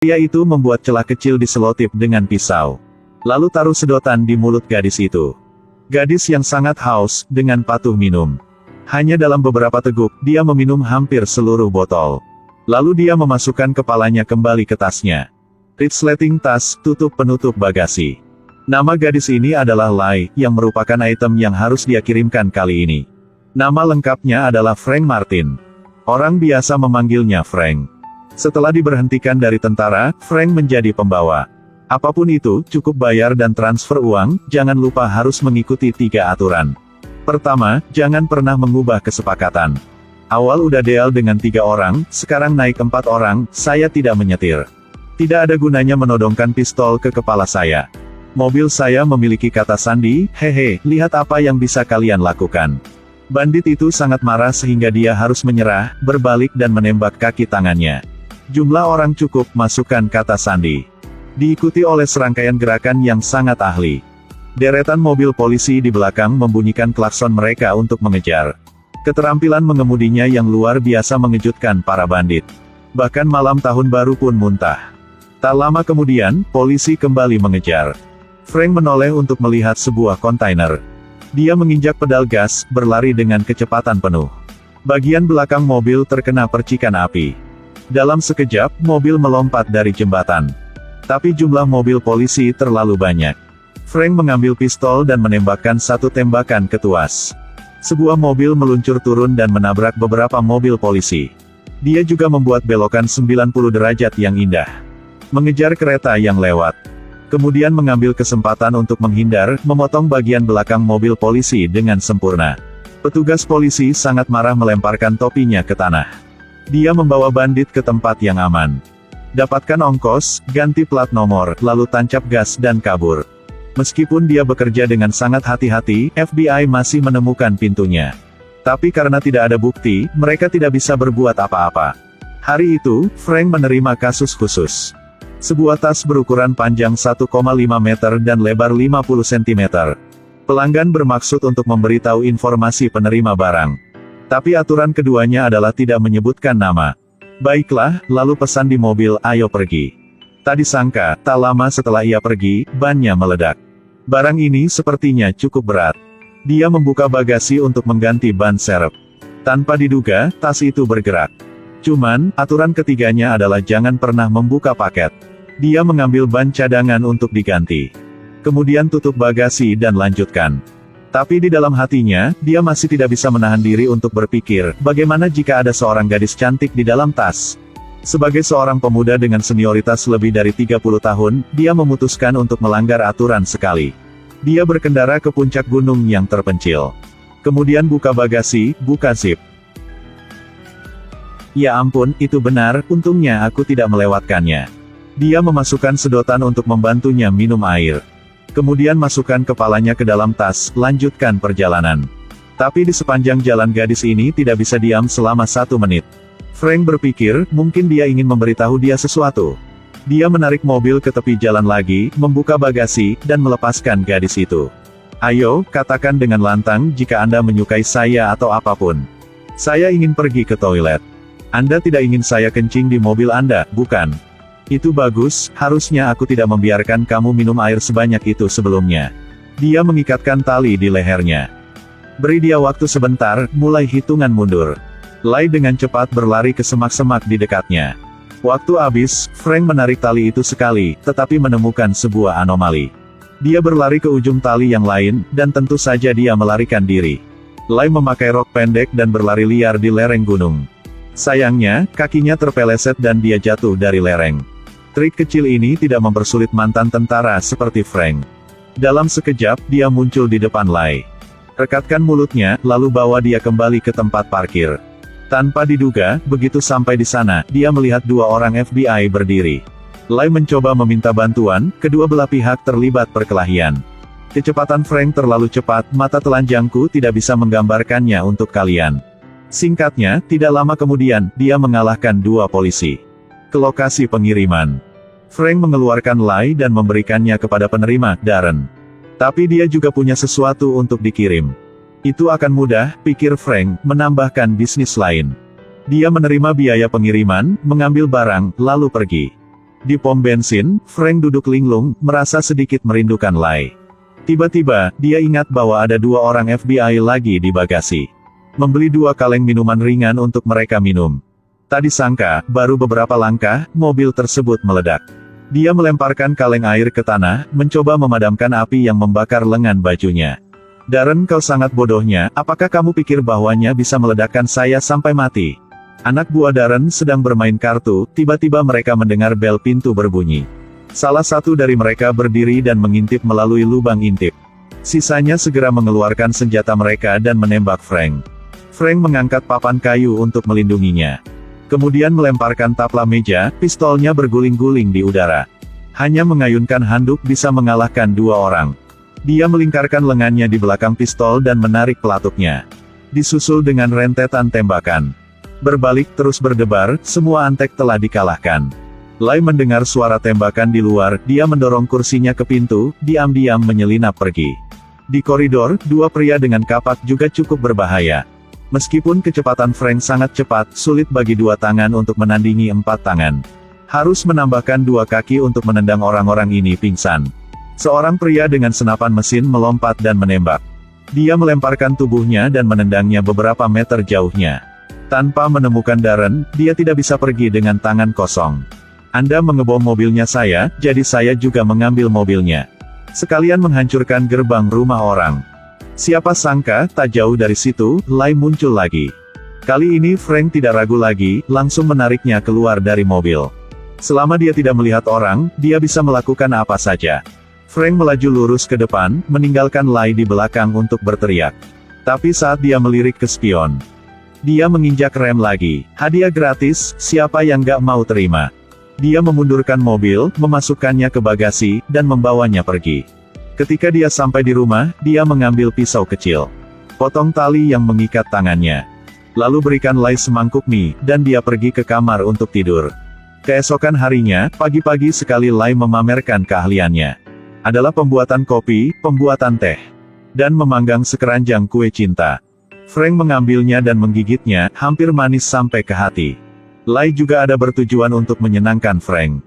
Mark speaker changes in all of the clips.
Speaker 1: Pria itu membuat celah kecil di selotip dengan pisau. Lalu taruh sedotan di mulut gadis itu. Gadis yang sangat haus, dengan patuh minum. Hanya dalam beberapa teguk, dia meminum hampir seluruh botol. Lalu dia memasukkan kepalanya kembali ke tasnya. Resleting tas, tutup penutup bagasi. Nama gadis ini adalah Lai, yang merupakan item yang harus dia kirimkan kali ini. Nama lengkapnya adalah Frank Martin. Orang biasa memanggilnya Frank. Setelah diberhentikan dari tentara, Frank menjadi pembawa. Apapun itu, cukup bayar dan transfer uang, jangan lupa harus mengikuti 3 aturan. Pertama, jangan pernah mengubah kesepakatan. Awal udah deal dengan 3 orang, sekarang naik 4 orang, saya tidak menyetir. Tidak ada gunanya menodongkan pistol ke kepala saya. Mobil saya memiliki kata sandi, hehe, lihat apa yang bisa kalian lakukan. Bandit itu sangat marah sehingga dia harus menyerah, berbalik dan menembak kaki tangannya. Jumlah orang cukup, masukkan kata sandi. Diikuti oleh serangkaian gerakan yang sangat ahli. Deretan mobil polisi di belakang membunyikan klakson mereka untuk mengejar. Keterampilan mengemudinya yang luar biasa mengejutkan para bandit. Bahkan malam tahun baru pun muntah. Tak lama kemudian, polisi kembali mengejar. Frank menoleh untuk melihat sebuah kontainer. Dia menginjak pedal gas, berlari dengan kecepatan penuh. Bagian belakang mobil terkena percikan api. Dalam sekejap, mobil melompat dari jembatan. Tapi jumlah mobil polisi terlalu banyak. Frank mengambil pistol dan menembakkan 1 tembakan ke tuas. Sebuah mobil meluncur turun dan menabrak beberapa mobil polisi. Dia juga membuat belokan 90 derajat yang indah. Mengejar kereta yang lewat. Kemudian mengambil kesempatan untuk menghindar, memotong bagian belakang mobil polisi dengan sempurna. Petugas polisi sangat marah melemparkan topinya ke tanah. Dia membawa bandit ke tempat yang aman. Dapatkan ongkos, ganti plat nomor, lalu tancap gas dan kabur. Meskipun dia bekerja dengan sangat hati-hati, FBI masih menemukan pintunya. Tapi karena tidak ada bukti, mereka tidak bisa berbuat apa-apa. Hari itu, Frank menerima kasus khusus. Sebuah tas berukuran panjang 1,5 meter dan lebar 50 cm. Pelanggan bermaksud untuk memberitahu informasi penerima barang. Tapi aturan keduanya adalah tidak menyebutkan nama. Baiklah, lalu pesan di mobil, ayo pergi. Tak disangka, tak lama setelah ia pergi, bannya meledak. Barang ini sepertinya cukup berat. Dia membuka bagasi untuk mengganti ban serep. Tanpa diduga, tas itu bergerak. Cuman, aturan ketiganya adalah jangan pernah membuka paket. Dia mengambil ban cadangan untuk diganti. Kemudian tutup bagasi dan lanjutkan. Tapi di dalam hatinya, dia masih tidak bisa menahan diri untuk berpikir, bagaimana jika ada seorang gadis cantik di dalam tas. Sebagai seorang pemuda dengan senioritas lebih dari 30 tahun, dia memutuskan untuk melanggar aturan sekali. Dia berkendara ke puncak gunung yang terpencil. Kemudian buka bagasi, buka zip. Ya ampun, itu benar, untungnya aku tidak melewatkannya. Dia memasukkan sedotan untuk membantunya minum air. Kemudian masukkan kepalanya ke dalam tas, lanjutkan perjalanan. Tapi di sepanjang jalan gadis ini tidak bisa diam selama 1 menit. Frank berpikir, mungkin dia ingin memberitahu dia sesuatu. Dia menarik mobil ke tepi jalan lagi, membuka bagasi, dan melepaskan gadis itu. Ayo, katakan dengan lantang jika Anda menyukai saya atau apapun. Saya ingin pergi ke toilet. Anda tidak ingin saya kencing di mobil Anda, bukan? Itu bagus, harusnya aku tidak membiarkan kamu minum air sebanyak itu sebelumnya. Dia mengikatkan tali di lehernya. Beri dia waktu sebentar, mulai hitungan mundur. Lai dengan cepat berlari ke semak-semak di dekatnya. Waktu habis, Frank menarik tali itu sekali, tetapi menemukan sebuah anomali. Dia berlari ke ujung tali yang lain, dan tentu saja dia melarikan diri. Lai memakai rok pendek dan berlari liar di lereng gunung. Sayangnya, kakinya terpeleset dan dia jatuh dari lereng. Trik kecil ini tidak mempersulit mantan tentara seperti Frank. Dalam sekejap, dia muncul di depan Lai. Rekatkan mulutnya, lalu bawa dia kembali ke tempat parkir. Tanpa diduga, begitu sampai di sana, dia melihat 2 orang FBI berdiri. Lai mencoba meminta bantuan, kedua belah pihak terlibat perkelahian. Kecepatan Frank terlalu cepat, mata telanjangku tidak bisa menggambarkannya untuk kalian. Singkatnya, tidak lama kemudian, dia mengalahkan 2 polisi. Ke lokasi pengiriman. Frank mengeluarkan Lai dan memberikannya kepada penerima, Darren. Tapi dia juga punya sesuatu untuk dikirim. Itu akan mudah, pikir Frank, menambahkan bisnis lain. Dia menerima biaya pengiriman, mengambil barang, lalu pergi. Di pom bensin, Frank duduk linglung, merasa sedikit merindukan Lai. Tiba-tiba, dia ingat bahwa ada 2 orang FBI lagi di bagasi. Membeli 2 kaleng minuman ringan untuk mereka minum. Tak disangka, baru beberapa langkah, mobil tersebut meledak. Dia melemparkan kaleng air ke tanah, mencoba memadamkan api yang membakar lengan bajunya. Darren, kau sangat bodohnya, apakah kamu pikir bahwanya bisa meledakkan saya sampai mati? Anak buah Darren sedang bermain kartu, tiba-tiba mereka mendengar bel pintu berbunyi. Salah satu dari mereka berdiri dan mengintip melalui lubang intip. Sisanya segera mengeluarkan senjata mereka dan menembak Frank. Frank mengangkat papan kayu untuk melindunginya. Kemudian melemparkan tapla meja, pistolnya berguling-guling di udara. Hanya mengayunkan handuk bisa mengalahkan 2 orang. Dia melingkarkan lengannya di belakang pistol dan menarik pelatupnya. Disusul dengan rentetan tembakan. Berbalik terus berdebar, semua antek telah dikalahkan. Lai mendengar suara tembakan di luar, dia mendorong kursinya ke pintu, diam-diam menyelinap pergi. Di koridor, 2 pria dengan kapak juga cukup berbahaya. Meskipun kecepatan Frank sangat cepat, sulit bagi 2 tangan untuk menandingi 4 tangan. Harus menambahkan 2 kaki untuk menendang orang-orang ini pingsan. Seorang pria dengan senapan mesin melompat dan menembak. Dia melemparkan tubuhnya dan menendangnya beberapa meter jauhnya. Tanpa menemukan Darren, dia tidak bisa pergi dengan tangan kosong. Anda mengebom mobilnya saya, jadi saya juga mengambil mobilnya. Sekalian menghancurkan gerbang rumah orang. Siapa sangka, tak jauh dari situ, Lai muncul lagi. Kali ini Frank tidak ragu lagi, langsung menariknya keluar dari mobil. Selama dia tidak melihat orang, dia bisa melakukan apa saja. Frank melaju lurus ke depan, meninggalkan Lai di belakang untuk berteriak. Tapi saat dia melirik ke spion, dia menginjak rem lagi. Hadiah gratis, siapa yang gak mau terima? Dia memundurkan mobil, memasukkannya ke bagasi, dan membawanya pergi. Ketika dia sampai di rumah, dia mengambil pisau kecil. Potong tali yang mengikat tangannya. Lalu berikan Lai semangkuk mie, dan dia pergi ke kamar untuk tidur. Keesokan harinya, pagi-pagi sekali Lai memamerkan keahliannya. Adalah pembuatan kopi, pembuatan teh, dan memanggang sekeranjang kue cinta. Frank mengambilnya dan menggigitnya, hampir manis sampai ke hati. Lai juga ada bertujuan untuk menyenangkan Frank.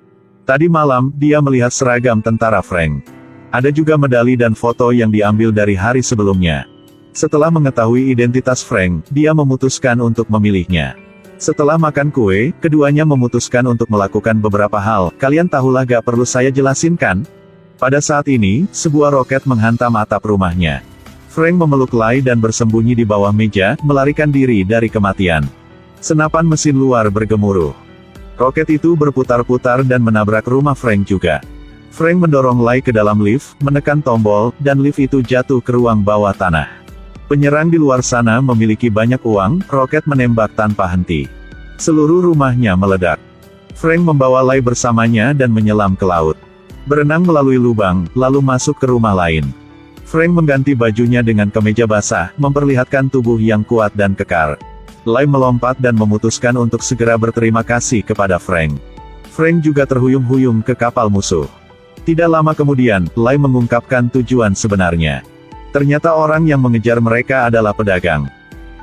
Speaker 1: Tadi malam, dia melihat seragam tentara Frank. Ada juga medali dan foto yang diambil dari hari sebelumnya. Setelah mengetahui identitas Frank, dia memutuskan untuk memilihnya. Setelah makan kue, keduanya memutuskan untuk melakukan beberapa hal. Kalian tahulah, gak perlu saya jelasin kan? Pada saat ini, sebuah roket menghantam atap rumahnya. Frank memeluk Lai dan bersembunyi di bawah meja, melarikan diri dari kematian. Senapan mesin luar bergemuruh. Roket itu berputar-putar dan menabrak rumah Frank juga. Frank mendorong Lai ke dalam lift, menekan tombol, dan lift itu jatuh ke ruang bawah tanah. Penyerang di luar sana memiliki banyak uang, roket menembak tanpa henti. Seluruh rumahnya meledak. Frank membawa Lai bersamanya dan menyelam ke laut. Berenang melalui lubang, lalu masuk ke rumah lain. Frank mengganti bajunya dengan kemeja basah, memperlihatkan tubuh yang kuat dan kekar. Lai melompat dan memutuskan untuk segera berterima kasih kepada Frank. Frank juga terhuyung-huyung ke kapal musuh. Tidak lama kemudian, Lai mengungkapkan tujuan sebenarnya. Ternyata orang yang mengejar mereka adalah pedagang.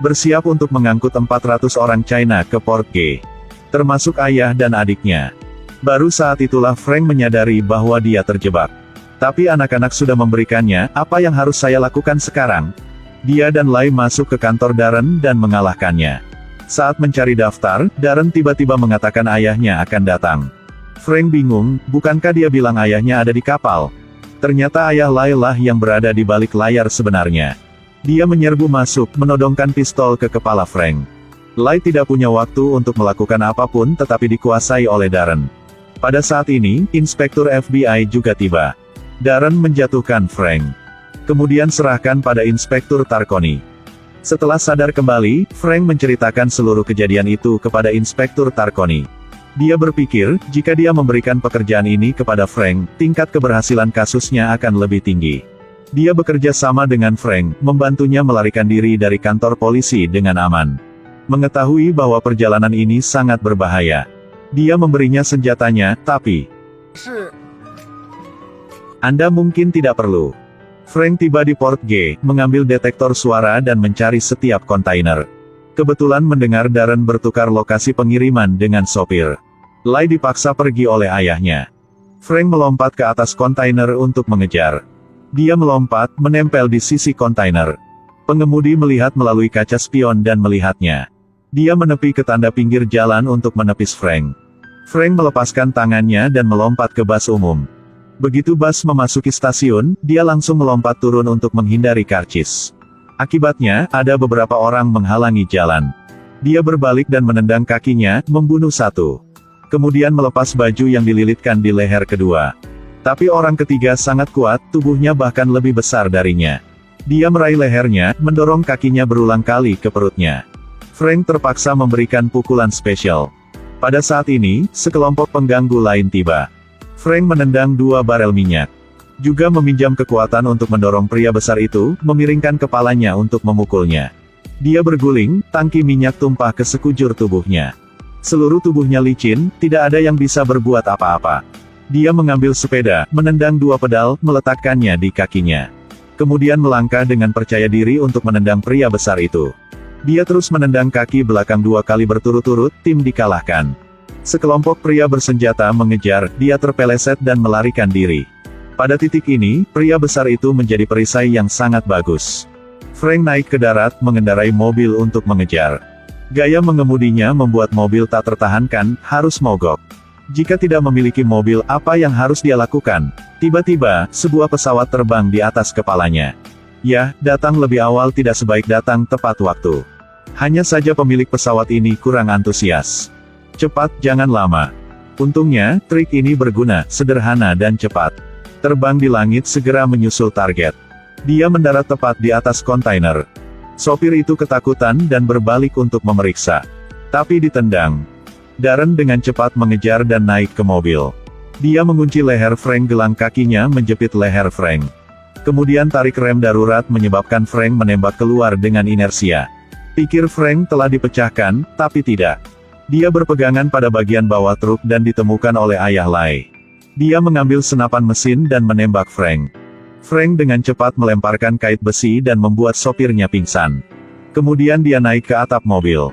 Speaker 1: Bersiap untuk mengangkut 400 orang China ke Port G. Termasuk ayah dan adiknya. Baru saat itulah Frank menyadari bahwa dia terjebak. Tapi anak-anak sudah memberikannya, apa yang harus saya lakukan sekarang? Dia dan Lai masuk ke kantor Darren dan mengalahkannya. Saat mencari daftar, Darren tiba-tiba mengatakan ayahnya akan datang. Frank bingung, bukankah dia bilang ayahnya ada di kapal? Ternyata ayah Lai lah yang berada di balik layar sebenarnya. Dia menyerbu masuk, menodongkan pistol ke kepala Frank. Lai tidak punya waktu untuk melakukan apapun tetapi dikuasai oleh Darren. Pada saat ini, Inspektur FBI juga tiba. Darren menjatuhkan Frank. Kemudian serahkan pada Inspektur Tarkoni. Setelah sadar kembali, Frank menceritakan seluruh kejadian itu kepada Inspektur Tarkoni. Dia berpikir, jika dia memberikan pekerjaan ini kepada Frank, tingkat keberhasilan kasusnya akan lebih tinggi. Dia bekerja sama dengan Frank, membantunya melarikan diri dari kantor polisi dengan aman. Mengetahui bahwa perjalanan ini sangat berbahaya. Dia memberinya senjatanya, tapi Anda mungkin tidak perlu. Frank tiba di Port G, mengambil detektor suara dan mencari setiap kontainer. Kebetulan mendengar Darren bertukar lokasi pengiriman dengan sopir. Lai dipaksa pergi oleh ayahnya. Frank melompat ke atas kontainer untuk mengejar. Dia melompat, menempel di sisi kontainer. Pengemudi melihat melalui kaca spion dan melihatnya. Dia menepi ke tanda pinggir jalan untuk menepis Frank. Frank melepaskan tangannya dan melompat ke bus umum. Begitu bus memasuki stasiun, dia langsung melompat turun untuk menghindari karcis. Akibatnya, ada beberapa orang menghalangi jalan. Dia berbalik dan menendang kakinya, membunuh satu. Kemudian melepas baju yang dililitkan di leher kedua. Tapi orang ketiga sangat kuat, tubuhnya bahkan lebih besar darinya. Dia meraih lehernya, mendorong kakinya berulang kali ke perutnya. Frank terpaksa memberikan pukulan spesial. Pada saat ini, sekelompok pengganggu lain tiba. Frank menendang 2 barel minyak. Juga meminjam kekuatan untuk mendorong pria besar itu, memiringkan kepalanya untuk memukulnya. Dia berguling, tangki minyak tumpah ke sekujur tubuhnya. Seluruh tubuhnya licin, tidak ada yang bisa berbuat apa-apa. Dia mengambil sepeda, menendang 2 pedal, meletakkannya di kakinya. Kemudian melangkah dengan percaya diri untuk menendang pria besar itu. Dia terus menendang kaki belakang 2 kali berturut-turut, tim dikalahkan. Sekelompok pria bersenjata mengejar, dia terpeleset dan melarikan diri. Pada titik ini, pria besar itu menjadi perisai yang sangat bagus. Frank naik ke darat, mengendarai mobil untuk mengejar. Gaya mengemudinya membuat mobil tak tertahankan, harus mogok. Jika tidak memiliki mobil, apa yang harus dia lakukan? Tiba-tiba, sebuah pesawat terbang di atas kepalanya. Ya, datang lebih awal tidak sebaik datang tepat waktu. Hanya saja pemilik pesawat ini kurang antusias. Cepat, jangan lama. Untungnya, trik ini berguna, sederhana dan cepat. Terbang di langit segera menyusul target. Dia mendarat tepat di atas kontainer. Sopir itu ketakutan dan berbalik untuk memeriksa. Tapi ditendang. Darren dengan cepat mengejar dan naik ke mobil. Dia mengunci leher Frank, gelang kakinya menjepit leher Frank. Kemudian tarik rem darurat menyebabkan Frank menembak keluar dengan inersia. Pikir Frank telah dipecahkan, tapi tidak. Dia berpegangan pada bagian bawah truk dan ditemukan oleh ayah Lai. Dia mengambil senapan mesin dan menembak Frank. Frank dengan cepat melemparkan kait besi dan membuat sopirnya pingsan. Kemudian dia naik ke atap mobil.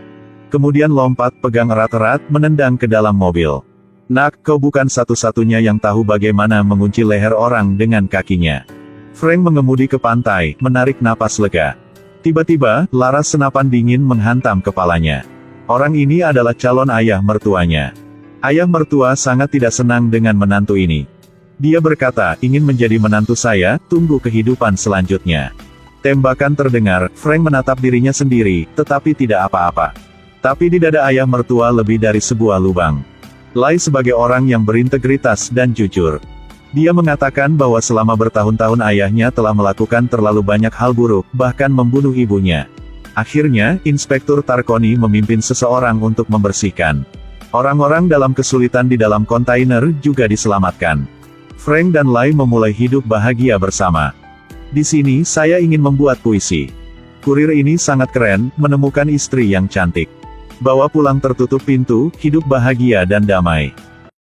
Speaker 1: Kemudian lompat, pegang erat-erat, menendang ke dalam mobil. Nak, kau bukan satu-satunya yang tahu bagaimana mengunci leher orang dengan kakinya. Frank mengemudi ke pantai, menarik napas lega. Tiba-tiba, laras senapan dingin menghantam kepalanya. Orang ini adalah calon ayah mertuanya. Ayah mertua sangat tidak senang dengan menantu ini. Dia berkata, ingin menjadi menantu saya, tunggu kehidupan selanjutnya. Tembakan terdengar, Frank menatap dirinya sendiri, tetapi tidak apa-apa. Tapi di dada ayah mertua lebih dari sebuah lubang. Lai sebagai orang yang berintegritas dan jujur. Dia mengatakan bahwa selama bertahun-tahun ayahnya telah melakukan terlalu banyak hal buruk, bahkan membunuh ibunya. Akhirnya, Inspektur Tarkoni memimpin seseorang untuk membersihkan. Orang-orang dalam kesulitan di dalam kontainer juga diselamatkan. Frank dan Lai memulai hidup bahagia bersama. Di sini saya ingin membuat puisi. Kurir ini sangat keren, menemukan istri yang cantik. Bawa pulang tertutup pintu, hidup bahagia dan damai.